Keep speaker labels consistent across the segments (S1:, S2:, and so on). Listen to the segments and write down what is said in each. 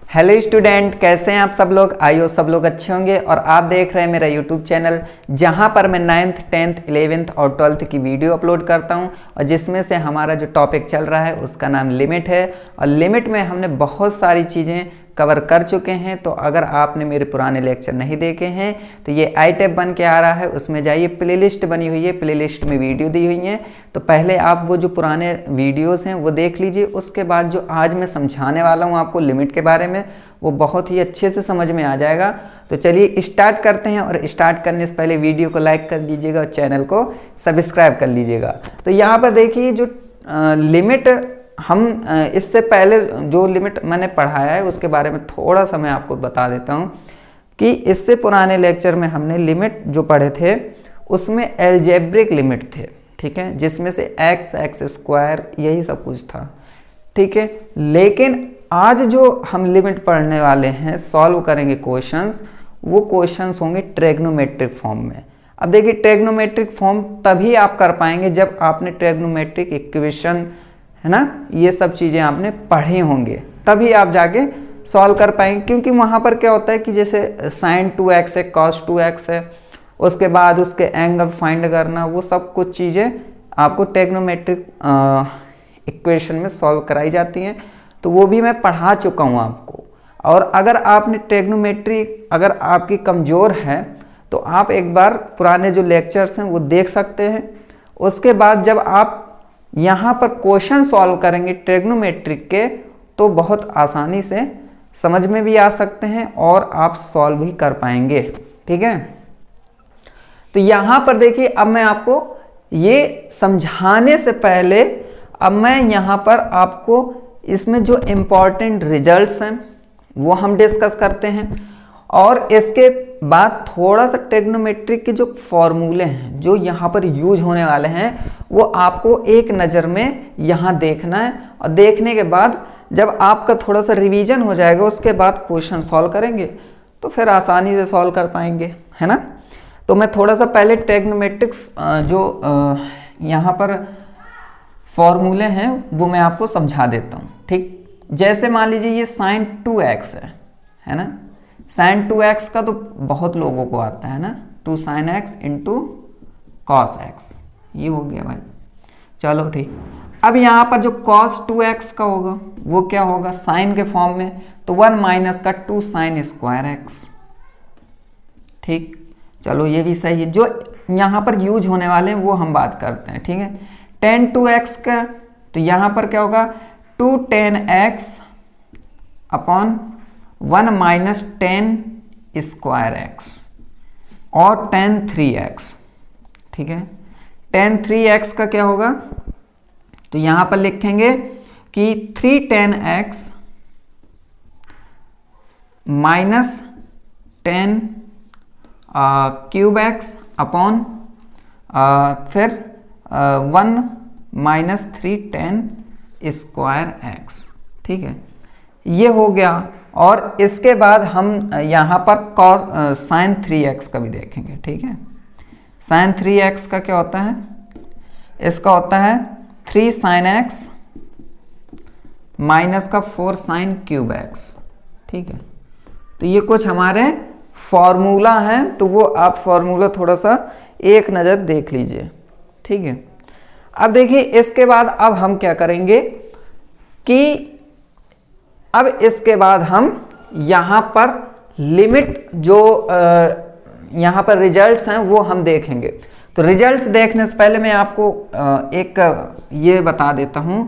S1: Hello student, कैसे हैं आप सब लोग। आइयो सब लोग अच्छे होंगे और आप देख रहे हैं मेरा यूट्यूब चैनल जहां पर मैं 9th 10th 11th और 12th की वीडियो अपलोड करता हूं और जिसमें से हमारा जो टॉपिक चल रहा है उसका नाम लिमिट है। और लिमिट में हमने बहुत सारी चीज़ें कवर कर चुके हैं। तो अगर आपने मेरे पुराने लेक्चर नहीं देखे हैं तो ये आई टैब बन के आ रहा है, उसमें जाइए, प्लेलिस्ट बनी हुई है, प्लेलिस्ट में वीडियो दी हुई है। तो पहले आप वो जो पुराने वीडियोस हैं वो देख लीजिए। उसके बाद जो आज मैं समझाने वाला हूँ आपको लिमिट के बारे में, वो बहुत ही अच्छे से समझ में आ जाएगा। तो चलिए स्टार्ट करते हैं। और स्टार्ट करने से पहले वीडियो को लाइक कर दीजिएगा और चैनल को सब्सक्राइब कर लीजिएगा। तो यहाँ पर देखिए जो लिमिट हम इससे पहले जो लिमिट मैंने पढ़ाया है उसके बारे में थोड़ा सा मैं आपको बता देता हूँ कि इससे पुराने लेक्चर में हमने लिमिट जो पढ़े थे उसमें एल्जेब्रिक लिमिट थे, ठीक है, जिसमें से एक्स, एक्स स्क्वायर, यही सब कुछ था, ठीक है। लेकिन आज जो हम लिमिट पढ़ने वाले हैं, सॉल्व करेंगे क्वेश्चंस, वो क्वेश्चंस होंगे ट्रिग्नोमेट्रिक फॉर्म में। अब देखिए ट्रिग्नोमेट्रिक फॉर्म तभी आप कर पाएंगे जब आपने ट्रिग्नोमेट्रिक इक्वेशन, है ना, ये सब चीज़ें आपने पढ़ी होंगे, तभी आप जाके सॉल्व कर पाएंगे। क्योंकि वहाँ पर क्या होता है कि जैसे sin 2x है, cos 2x है, उसके बाद उसके एंगल फाइंड करना, वो सब कुछ चीज़ें आपको ट्रिग्नोमेट्रिक इक्वेशन में सॉल्व कराई जाती हैं। तो वो भी मैं पढ़ा चुका हूँ आपको। और अगर आपने ट्रिग्नोमेट्री अगर आपकी कमज़ोर है तो आप एक बार पुराने जो लेक्चर्स हैं वो देख सकते हैं। उसके बाद जब आप यहाँ पर क्वेश्चन सॉल्व करेंगे ट्रिग्नोमेट्रिक के तो बहुत आसानी से समझ में भी आ सकते हैं और आप सॉल्व भी कर पाएंगे, ठीक है। तो यहाँ पर देखिए, अब मैं आपको ये समझाने से पहले अब मैं यहाँ पर आपको इसमें जो इम्पॉर्टेंट रिजल्ट्स हैं वो हम डिस्कस करते हैं। और इसके बाद थोड़ा सा ट्रिग्नोमेट्रिक के जो फॉर्मूले हैं जो यहाँ पर यूज होने वाले हैं वो आपको एक नज़र में यहाँ देखना है। और देखने के बाद जब आपका थोड़ा सा रिवीजन हो जाएगा उसके बाद क्वेश्चन सॉल्व करेंगे तो फिर आसानी से सॉल्व कर पाएंगे, है ना। तो मैं थोड़ा सा पहले ट्रिग्नोमेट्रिक जो यहाँ पर फॉर्मूले हैं वो मैं आपको समझा देता हूँ, ठीक। जैसे मान लीजिए ये sin 2x है ना। sin 2x का तो बहुत लोगों को आता है ना, 2 sin x into cos x, ये हो गया भाई, चलो ठीक। अब यहाँ पर जो cos 2x का होगा वो क्या होगा, sin के फॉर्म में, तो 1 माइनस का 2 sin स्क्वायर x, ठीक। चलो ये भी सही है। जो यहाँ पर यूज होने वाले हैं वो हम बात करते हैं, ठीक है। tan 2x का तो यहाँ पर क्या होगा, 2 tan x upon 1 minus tan square x और tan 3x, ठीक है। tan 3x का क्या होगा, तो यहाँ पर लिखेंगे कि 3 tan x minus tan cube x upon फिर 1 माइनस 3 tan स्क्वायर x, ठीक है, ये हो गया। और इसके बाद हम यहाँ पर sin 3x का भी देखेंगे, ठीक है। sin 3x का क्या होता है, इसका होता है 3 sin x माइनस का 4 sin क्यूब x, ठीक है। तो ये कुछ हमारे फॉर्मूला हैं, तो वो आप फॉर्मूला थोड़ा सा एक नज़र देख लीजिए, ठीक है। अब देखिए इसके बाद अब हम क्या करेंगे कि अब इसके बाद हम यहाँ पर लिमिट जो यहाँ पर रिजल्ट्स हैं वो हम देखेंगे। तो रिजल्ट्स देखने से पहले मैं आपको एक ये बता देता हूँ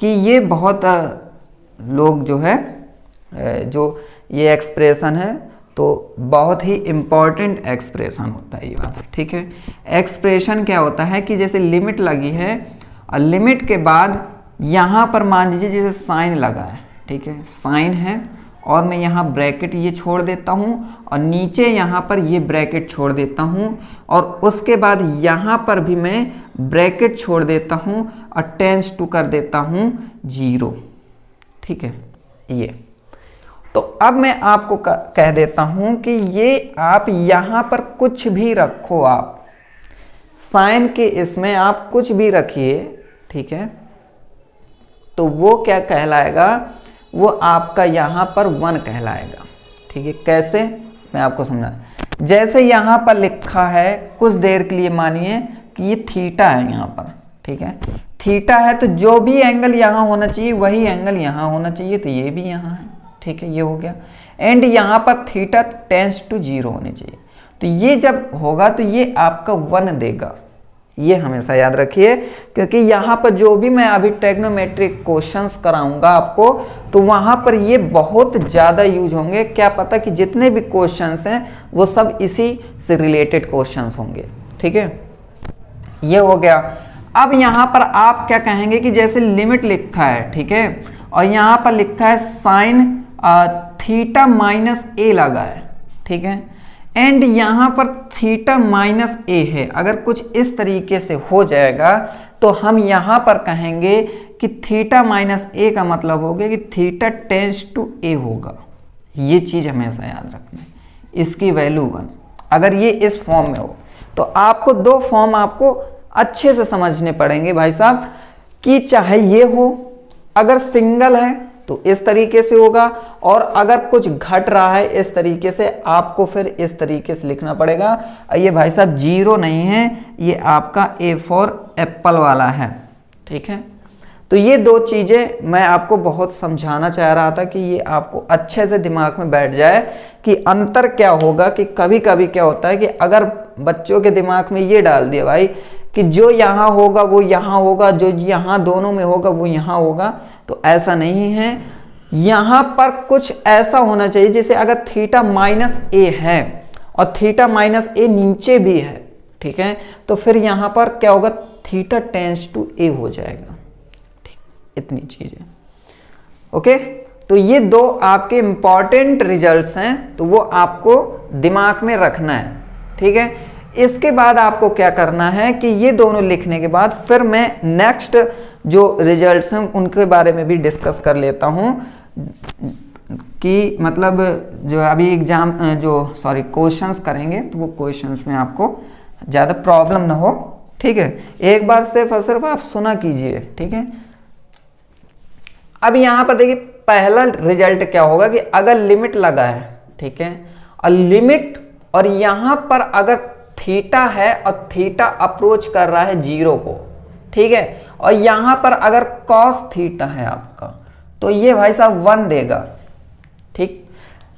S1: कि ये बहुत लोग जो है जो ये एक्सप्रेशन है तो बहुत ही इम्पॉर्टेंट एक्सप्रेशन होता है ये वाला, ठीक है। एक्सप्रेशन क्या होता है कि जैसे लिमिट लगी है और लिमिट के बाद यहाँ पर मान लीजिए जैसे साइन लगा है, ठीक है, साइन है और मैं यहाँ ब्रैकेट ये छोड़ देता हूँ और नीचे यहाँ पर ये ब्रैकेट छोड़ देता हूँ और उसके बाद यहाँ पर भी मैं ब्रैकेट छोड़ देता हूँ और टेंस टू कर देता हूँ 0, ठीक है। ये तो अब मैं आपको कह देता हूं कि ये आप यहां पर कुछ भी रखो, आप साइन के इसमें आप कुछ भी रखिए, ठीक है, तो वो क्या कहलाएगा, वो आपका यहाँ पर 1 कहलाएगा। ठीक है, कैसे मैं आपको समझा। जैसे यहाँ पर लिखा है, कुछ देर के लिए मानिए कि ये थीटा है यहाँ पर। ठीक है, थीटा है तो जो भी एंगल यहाँ होना चाहिए वही एंगल यहाँ होना चाहिए, तो ये भी यहाँ है। ठीक है, ये हो गया। एंड यहाँ पर थीटा टेंस टू 0 होनी चाहिए, तो ये जब होगा तो ये आपका 1 देगा। ये हमेशा याद रखिए, क्योंकि यहाँ पर जो भी मैं अभी ट्रिग्नोमेट्रिक क्वेश्चंस कराऊंगा आपको, तो वहाँ पर ये बहुत ज़्यादा यूज होंगे। क्या पता कि जितने भी क्वेश्चंस हैं वो सब इसी से रिलेटेड क्वेश्चंस होंगे। ठीक है, ये हो गया। अब यहाँ पर आप क्या कहेंगे कि जैसे लिमिट लिखा है, ठीक है, और यहाँ पर लिखा है साइन थीटा माइनस ए लगा है। ठीक है, एंड यहाँ पर थीटा माइनस ए है। अगर कुछ इस तरीके से हो जाएगा तो हम यहाँ पर कहेंगे कि थीटा माइनस ए का मतलब हो गया कि थीटा टेंस टू ए होगा। ये चीज़ हमेशा याद रखना है, इसकी वैल्यू 1। अगर ये इस फॉर्म में हो तो आपको 2 फॉर्म आपको अच्छे से समझने पड़ेंगे भाई साहब, कि चाहे ये हो, अगर सिंगल है तो इस तरीके से होगा, और अगर कुछ घट रहा है इस तरीके से, आपको फिर इस तरीके से लिखना पड़ेगा। ये भाई साहब 0 नहीं है, ये आपका ए फॉर एप्पल वाला है। ठीक है, तो ये 2 चीज़ें मैं आपको बहुत समझाना चाह रहा था कि ये आपको अच्छे से दिमाग में बैठ जाए कि अंतर क्या होगा। कि कभी कभी क्या होता है कि अगर बच्चों के दिमाग में ये डाल दिया भाई कि जो यहाँ होगा वो यहाँ होगा, जो यहाँ दोनों में होगा वो यहाँ होगा, तो ऐसा नहीं है। यहाँ पर कुछ ऐसा होना चाहिए जैसे अगर थीटा माइनस ए है और थीटा माइनस ए नीचे भी है, ठीक है, तो फिर यहाँ पर क्या होगा, थीटा टेंस टू ए हो जाएगा। ठीक, इतनी चीजें। ओके, तो ये 2 आपके इंपॉर्टेंट रिजल्ट्स हैं, तो वो आपको दिमाग में रखना है। ठीक है, इसके बाद आपको क्या करना है कि ये दोनों लिखने के बाद फिर मैं नेक्स्ट जो रिजल्ट्स हैं उनके बारे में भी डिस्कस कर लेता हूँ, कि मतलब जो अभी एग्जाम क्वेश्चंस करेंगे तो वो क्वेश्चंस में आपको ज़्यादा प्रॉब्लम ना हो। ठीक है, एक बार सिर्फ और सिर्फ आप सुना कीजिए। ठीक है, अब यहाँ पर देखिए पहला रिजल्ट क्या होगा कि अगर लिमिट लगा है, ठीक है, और लिमिट और यहाँ पर अगर थीटा है और थीटा अप्रोच कर रहा है 0 को, ठीक है, और यहाँ पर अगर कॉस थीटा है आपका, तो ये भाई साहब 1 देगा। ठीक,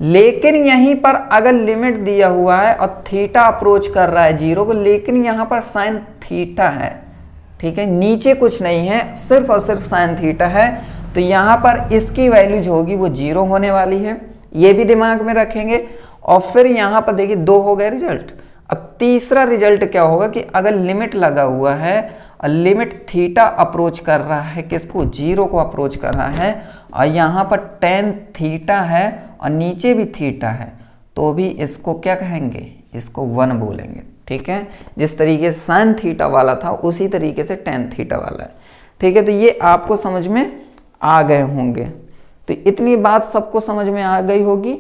S1: लेकिन यहीं पर अगर लिमिट दिया हुआ है और थीटा अप्रोच कर रहा है 0 को, लेकिन यहाँ पर साइन थीटा है, ठीक है, नीचे कुछ नहीं है, सिर्फ और सिर्फ साइन थीटा है, तो यहाँ पर इसकी वैल्यू जो होगी वो 0 होने वाली है। ये भी दिमाग में रखेंगे। और फिर यहाँ पर देखिए 2 हो गए रिजल्ट। अब तीसरा रिजल्ट क्या होगा कि अगर लिमिट लगा हुआ है और लिमिट थीटा अप्रोच कर रहा है, किसको, 0 को अप्रोच कर रहा है, और यहाँ पर टेन थीटा है और नीचे भी थीटा है, तो भी इसको क्या कहेंगे, इसको 1 बोलेंगे। ठीक है, जिस तरीके से साइन थीटा वाला था उसी तरीके से टेन थीटा वाला है। ठीक है, तो ये आपको समझ में आ गए होंगे। तो इतनी बात सबको समझ में आ गई होगी।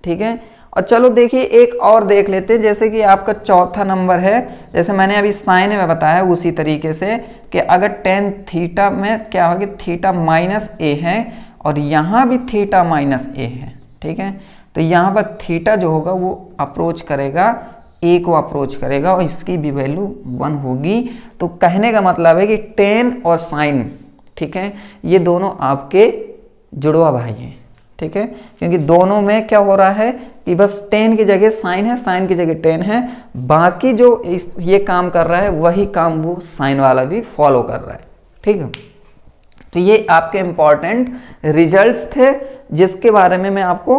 S1: ठीक है, और चलो देखिए एक और देख लेते हैं, जैसे कि आपका चौथा नंबर है, जैसे मैंने अभी साइन में बताया उसी तरीके से कि अगर टेन थीटा में क्या होगी, थीटा माइनस ए है और यहाँ भी थीटा माइनस ए है। ठीक है, तो यहाँ पर थीटा जो होगा वो अप्रोच करेगा, ए को अप्रोच करेगा और इसकी भी वैल्यू 1 होगी। तो कहने का मतलब है कि टेन और साइन, ठीक है, ये दोनों आपके जुड़वा भाई हैं। ठीक है, क्योंकि दोनों में क्या हो रहा है कि बस टेन की जगह साइन है, साइन की जगह टेन है, बाकी जो ये काम कर रहा है वही काम वो साइन वाला भी फॉलो कर रहा है। ठीक है, तो ये आपके इंपॉर्टेंट रिजल्ट्स थे जिसके बारे में मैं आपको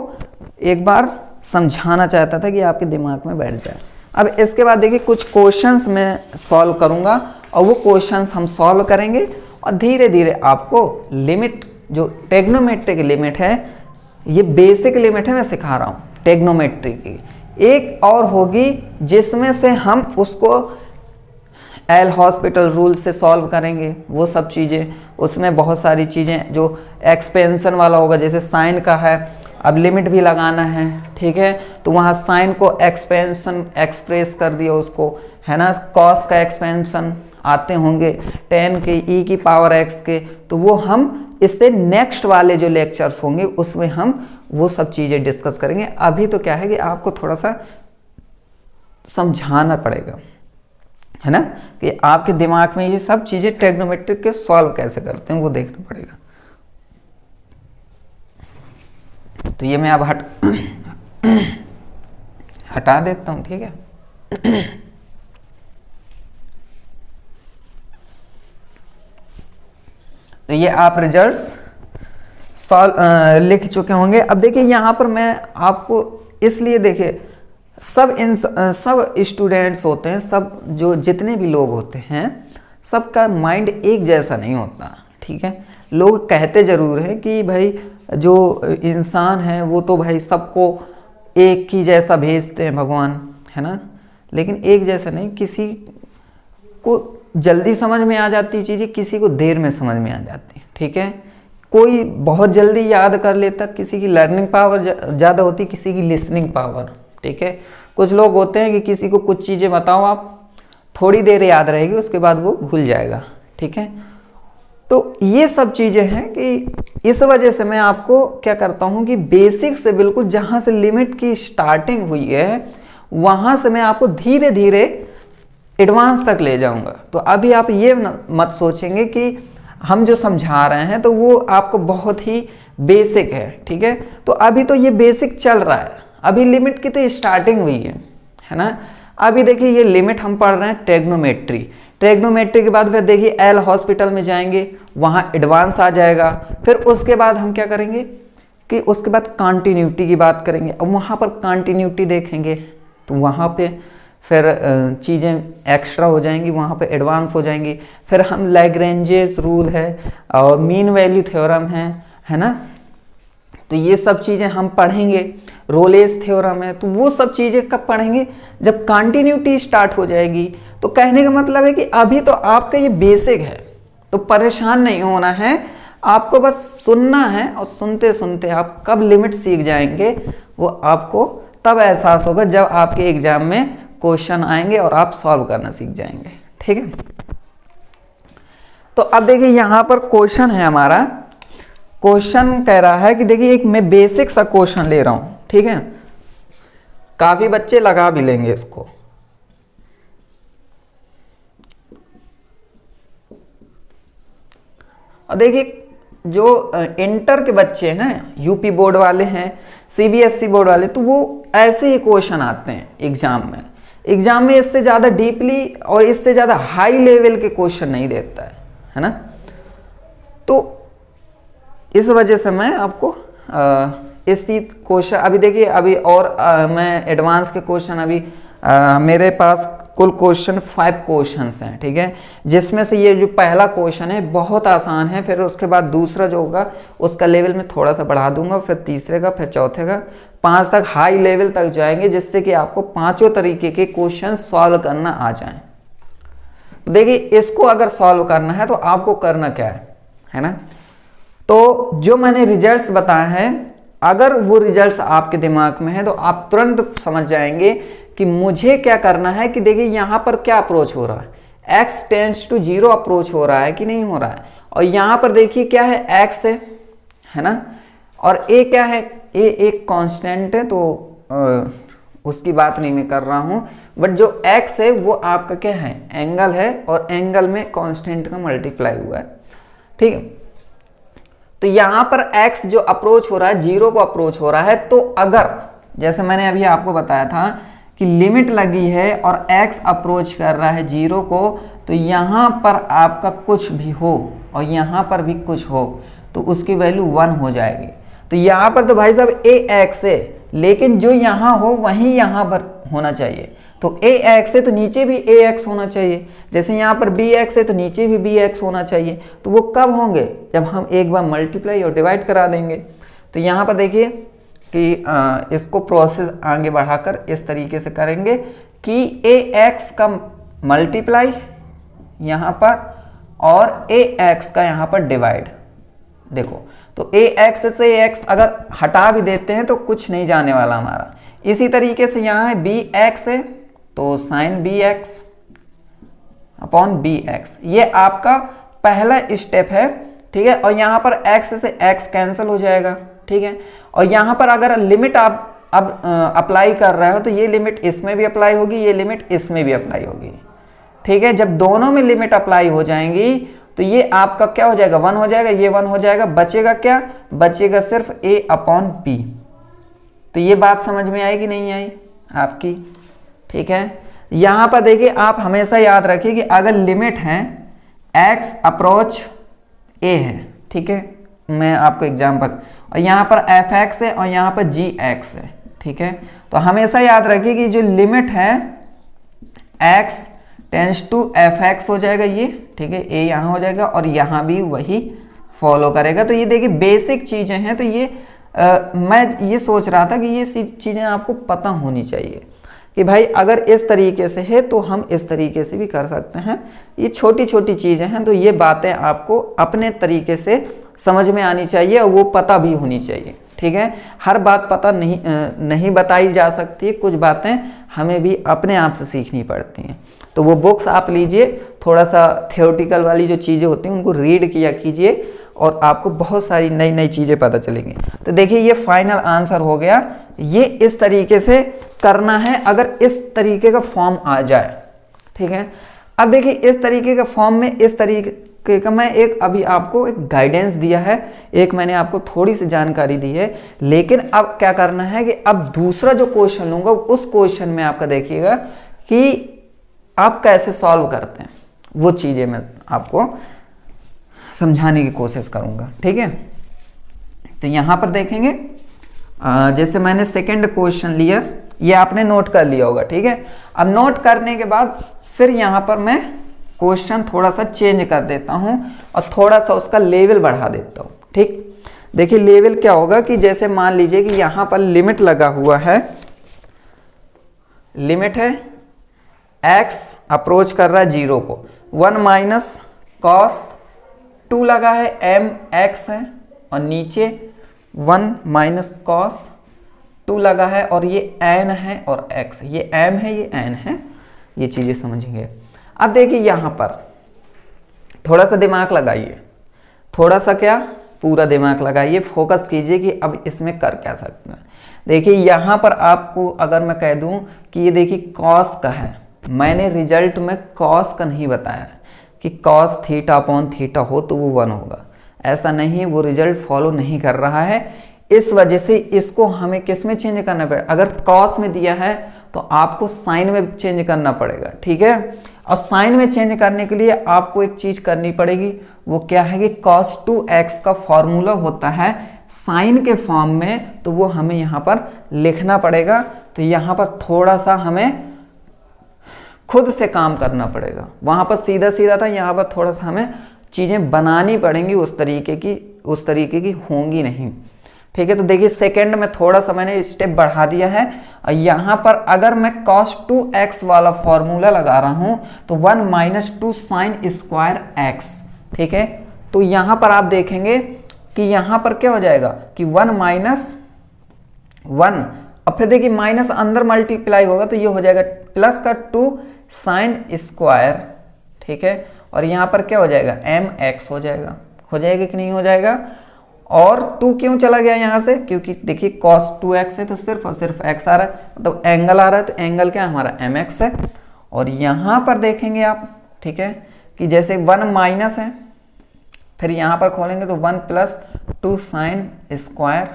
S1: एक बार समझाना चाहता था कि आपके दिमाग में बैठ जाए। अब इसके बाद देखिए कुछ क्वेश्चंस मैं सॉल्व करूंगा और वो क्वेश्चंस हम सॉल्व करेंगे और धीरे धीरे आपको लिमिट, जो ट्रिग्नोमेट्रिक लिमिट है, ये बेसिक लिमिट है, मैं सिखा रहा हूँ ट्रिग्नोमेट्री की। एक और होगी जिसमें से हम उसको एल हॉस्पिटल रूल से सॉल्व करेंगे, वो सब चीज़ें, उसमें बहुत सारी चीज़ें जो एक्सपेंशन वाला होगा, जैसे साइन का है, अब लिमिट भी लगाना है। ठीक है, तो वहाँ साइन को एक्सपेंशन एक्सप्रेस कर दिया उसको, है ना, कॉस का एक्सपेंशन आते होंगे टेन के ई की पावर एक्स के, तो वो हम इससे नेक्स्ट वाले जो लेक्चर्स होंगे उसमें हम वो सब चीज़ें डिस्कस करेंगे। अभी तो क्या है कि आपको थोड़ा सा समझाना पड़ेगा, है ना, कि आपके दिमाग में ये सब चीज़ें ट्रिग्नोमेट्रिक के सॉल्व कैसे करते हैं वो देखना पड़ेगा। तो ये मैं अब हटा देता हूँ, ठीक है। तो ये आप रिजल्ट्स लिख चुके होंगे। अब देखिए यहाँ पर मैं आपको इसलिए, देखिए सब स्टूडेंट्स होते हैं, सब जो जितने भी लोग होते हैं सबका माइंड एक जैसा नहीं होता, ठीक है। लोग कहते ज़रूर हैं कि भाई जो इंसान है वो तो भाई सबको एक ही जैसा भेजते हैं भगवान, है ना, लेकिन एक जैसा नहीं। किसी को जल्दी समझ में आ जाती चीज़ें, किसी को देर में समझ में आ जाती, ठीक है। कोई बहुत जल्दी याद कर लेता, किसी की लर्निंग पावर ज़्यादा होती, किसी की लिसनिंग पावर, ठीक है। कुछ लोग होते हैं कि किसी को कुछ चीज़ें बताओ आप, थोड़ी देर याद रहेगी, उसके बाद वो भूल जाएगा, ठीक है। तो ये सब चीज़ें हैं कि इस वजह से मैं आपको क्या करता हूँ कि बेसिक से बिल्कुल जहाँ से लिमिट की स्टार्टिंग हुई है वहाँ से मैं आपको धीरे धीरे एडवांस तक ले जाऊँगा। तो अभी आप ये मत सोचेंगे कि हम जो समझा रहे हैं तो वो आपको बहुत ही बेसिक है, ठीक है। तो अभी तो ये बेसिक चल रहा है, अभी लिमिट की तो स्टार्टिंग हुई है ना। अभी देखिए ये लिमिट हम पढ़ रहे हैं ट्रिग्नोमेट्री, ट्रिग्नोमेट्री के बाद फिर देखिए एल हॉस्पिटल में जाएंगे, वहाँ एडवांस आ जाएगा। फिर उसके बाद हम क्या करेंगे कि उसके बाद कंटिन्यूटी की बात करेंगे, अब वहाँ पर कंटिन्यूटी देखेंगे तो वहाँ पे फिर चीज़ें एक्स्ट्रा हो जाएंगी, वहाँ पे एडवांस हो जाएंगी। फिर हम लैग्रेंजेस रूल है और मीन वैल्यू थ्योरम है ना, तो ये सब चीज़ें हम पढ़ेंगे। रोलेस थ्योरम है, तो वो सब चीज़ें कब पढ़ेंगे, जब कंटिन्यूटी स्टार्ट हो जाएगी। तो कहने का मतलब है कि अभी तो आपका ये बेसिक है, तो परेशान नहीं होना है, आपको बस सुनना है और सुनते सुनते आप कब लिमिट सीख जाएंगे वो आपको तब एहसास होगा जब आपके एग्जाम में क्वेश्चन आएंगे और आप सॉल्व करना सीख जाएंगे, ठीक है। तो अब देखिए यहाँ पर क्वेश्चन है हमारा, क्वेश्चन कह रहा है कि देखिए एक मैं बेसिक सा क्वेश्चन ले रहा हूं, ठीक है, काफी बच्चे लगा भी लेंगे इसको। और देखिए जो इंटर के बच्चे हैं ना, यूपी बोर्ड वाले हैं, सीबीएसई बोर्ड वाले, तो वो ऐसे ही क्वेश्चन आते हैं एग्जाम में। एग्जाम में इससे ज़्यादा डीपली और इससे ज़्यादा हाई लेवल के क्वेश्चन नहीं देता है ना। तो इस वजह से मैं आपको इसी क्वेश्चन अभी देखिए अभी और मैं एडवांस के क्वेश्चन अभी मेरे पास कुल क्वेश्चन 5 क्वेश्चंस हैं, ठीक है, जिसमें से ये जो पहला क्वेश्चन है बहुत आसान है, फिर उसके बाद दूसरा जो होगा उसका लेवल में थोड़ा सा बढ़ा दूंगा, फिर तीसरे का, फिर चौथे का, 5 तक हाई लेवल तक जाएंगे, जिससे कि आपको पांचों तरीके के क्वेश्चन सॉल्व करना आ जाए। तो देखिए इसको अगर सॉल्व करना है तो आपको करना क्या है ना, तो जो मैंने रिजल्ट्स बताए हैं अगर वो रिजल्ट्स आपके दिमाग में है तो आप तुरंत समझ जाएंगे कि मुझे क्या करना है। कि देखिए यहाँ पर क्या अप्रोच हो रहा है, x टेंड्स टू 0 अप्रोच हो रहा है कि नहीं हो रहा है, और यहाँ पर देखिए क्या है, x है ना, और a क्या है, a एक कांस्टेंट है, तो उसकी बात नहीं मैं कर रहा हूँ, बट जो x है वो आपका क्या है, एंगल है, और एंगल में कांस्टेंट का मल्टीप्लाई हुआ है, ठीक है। तो यहाँ पर x जो अप्रोच हो रहा है 0 को अप्रोच हो रहा है, तो अगर जैसे मैंने अभी आपको बताया था कि लिमिट लगी है और x अप्रोच कर रहा है 0 को, तो यहाँ पर आपका कुछ भी हो और यहाँ पर भी कुछ हो तो उसकी वैल्यू 1 हो जाएगी। तो यहाँ पर तो भाई साहब ax है, लेकिन जो यहाँ हो वहीं यहाँ पर होना चाहिए, तो ax है तो नीचे भी ax होना चाहिए, जैसे यहाँ पर bx है तो नीचे भी bx होना चाहिए। तो वो कब होंगे, जब हम एक बार मल्टीप्लाई और डिवाइड करा देंगे। तो यहाँ पर देखिए कि इसको प्रोसेस आगे बढ़ाकर इस तरीके से करेंगे कि ax का मल्टीप्लाई यहाँ पर और ax का यहाँ पर डिवाइड। देखो तो ax से ax अगर हटा भी देते हैं तो कुछ नहीं जाने वाला हमारा। इसी तरीके से यहाँ है bx है तो साइन bx अपॉन bx, ये आपका पहला स्टेप है ठीक है, और यहाँ पर x से x कैंसिल हो जाएगा, ठीक है। और यहाँ पर अगर लिमिट आप अब अप्लाई कर रहे हो तो ये लिमिट इसमें भी अप्लाई होगी, ये लिमिट इसमें भी अप्लाई होगी, ठीक है। जब दोनों में लिमिट अप्लाई हो जाएंगी तो ये आपका क्या हो जाएगा, 1 हो जाएगा, ये 1 हो जाएगा, बचेगा क्या, बचेगा सिर्फ a/p। तो ये बात समझ में आई कि नहीं आई आपकी, ठीक है। यहां पर देखिए आप हमेशा याद रखिए कि अगर लिमिट है x अप्रोच a है, ठीक है, मैं आपको एग्जांपल, और यहां पर fx है और यहां पर gx है, ठीक है। तो हमेशा याद रखिए कि जो लिमिट है x टेंस टू fx हो जाएगा ये, ठीक है, a यहाँ हो जाएगा और यहाँ भी वही फॉलो करेगा। तो ये देखिए बेसिक चीज़ें हैं। तो ये मैं ये सोच रहा था कि ये चीज़ें आपको पता होनी चाहिए कि भाई अगर इस तरीके से है तो हम इस तरीके से भी कर सकते हैं। ये छोटी छोटी चीज़ें हैं, तो ये बातें आपको अपने तरीके से समझ में आनी चाहिए और वो पता भी होनी चाहिए, ठीक है। हर बात पता नहीं बताई जा सकती, कुछ बातें हमें भी अपने आप से सीखनी पड़ती हैं। तो वो बुक्स आप लीजिए, थोड़ा सा थियोरेटिकल वाली जो चीज़ें होती हैं उनको रीड किया कीजिए और आपको बहुत सारी नई नई चीज़ें पता चलेंगी। तो देखिए ये फाइनल आंसर हो गया। ये इस तरीके से करना है अगर इस तरीके का फॉर्म आ जाए, ठीक है। अब देखिए इस तरीके का फॉर्म में इस तरीके का मैं एक अभी आपको एक गाइडेंस दिया है, एक मैंने आपको थोड़ी सी जानकारी दी है, लेकिन अब क्या करना है कि अब दूसरा जो क्वेश्चन लूंगा उस क्वेश्चन में आपका देखिएगा कि आप कैसे सॉल्व करते हैं, वो चीज़ें मैं आपको समझाने की कोशिश करूंगा, ठीक है। तो यहां पर देखेंगे जैसे मैंने सेकंड क्वेश्चन लिया, ये आपने नोट कर लिया होगा, ठीक है। अब नोट करने के बाद फिर यहां पर मैं क्वेश्चन थोड़ा सा चेंज कर देता हूं और थोड़ा सा उसका लेवल बढ़ा देता हूं, ठीक। देखिए लेवल क्या होगा कि जैसे मान लीजिए कि यहां पर लिमिट लगा हुआ है, लिमिट है x अप्रोच कर रहा है 0 को, 1 माइनस कॉस 2 लगा है mx है और नीचे 1 माइनस कॉस 2 लगा है और ये n है और x, ये m है ये n है, ये चीज़ें समझेंगे। अब देखिए यहाँ पर थोड़ा सा दिमाग लगाइए, थोड़ा सा क्या पूरा दिमाग लगाइए, फोकस कीजिए कि अब इसमें कर क्या सकते हैं। देखिए यहाँ पर आपको अगर मैं कह दूँ कि ये देखिए कॉस का है, मैंने रिजल्ट में कॉस का नहीं बताया कि कॉस थीटा अपॉन थीटा हो तो वो 1 होगा, ऐसा नहीं है, वो रिजल्ट फॉलो नहीं कर रहा है। इस वजह से इसको हमें किस में चेंज करना पड़ेगा, अगर कॉस में दिया है तो आपको साइन में चेंज करना पड़ेगा, ठीक है। और साइन में चेंज करने के लिए आपको एक चीज करनी पड़ेगी, वो क्या है कि cos 2x का फॉर्मूला होता है साइन के फॉर्म में, तो वो हमें यहाँ पर लिखना पड़ेगा। तो यहाँ पर थोड़ा सा हमें खुद से काम करना पड़ेगा, वहां पर सीधा सीधा था, यहाँ पर थोड़ा सा हमें चीजें बनानी पड़ेंगी, उस तरीके की होंगी नहीं, ठीक है। तो देखिए सेकंड में थोड़ा सा मैंने स्टेप बढ़ा दिया है और यहाँ पर अगर मैं cos 2x वाला फॉर्मूला लगा रहा हूं तो 1 माइनस 2 साइन स्क्वायर x, ठीक है। तो यहाँ पर आप देखेंगे कि यहाँ पर क्या हो जाएगा कि 1 माइनस 1, अब फिर देखिए माइनस अंदर मल्टीप्लाई होगा तो ये हो जाएगा प्लस का 2 साइन स्क्वायर, ठीक है। और यहाँ पर क्या हो जाएगा mx हो जाएगा कि नहीं हो जाएगा। और 2 क्यों चला गया यहाँ से, क्योंकि देखिए cos 2x है तो सिर्फ और सिर्फ x आ रहा है, मतलब एंगल आ रहा है, तो एंगल क्या हमारा mx है। और यहाँ पर देखेंगे आप, ठीक है, कि जैसे 1 माइनस है, फिर यहाँ पर खोलेंगे तो 1 प्लस 2 साइन स्क्वायर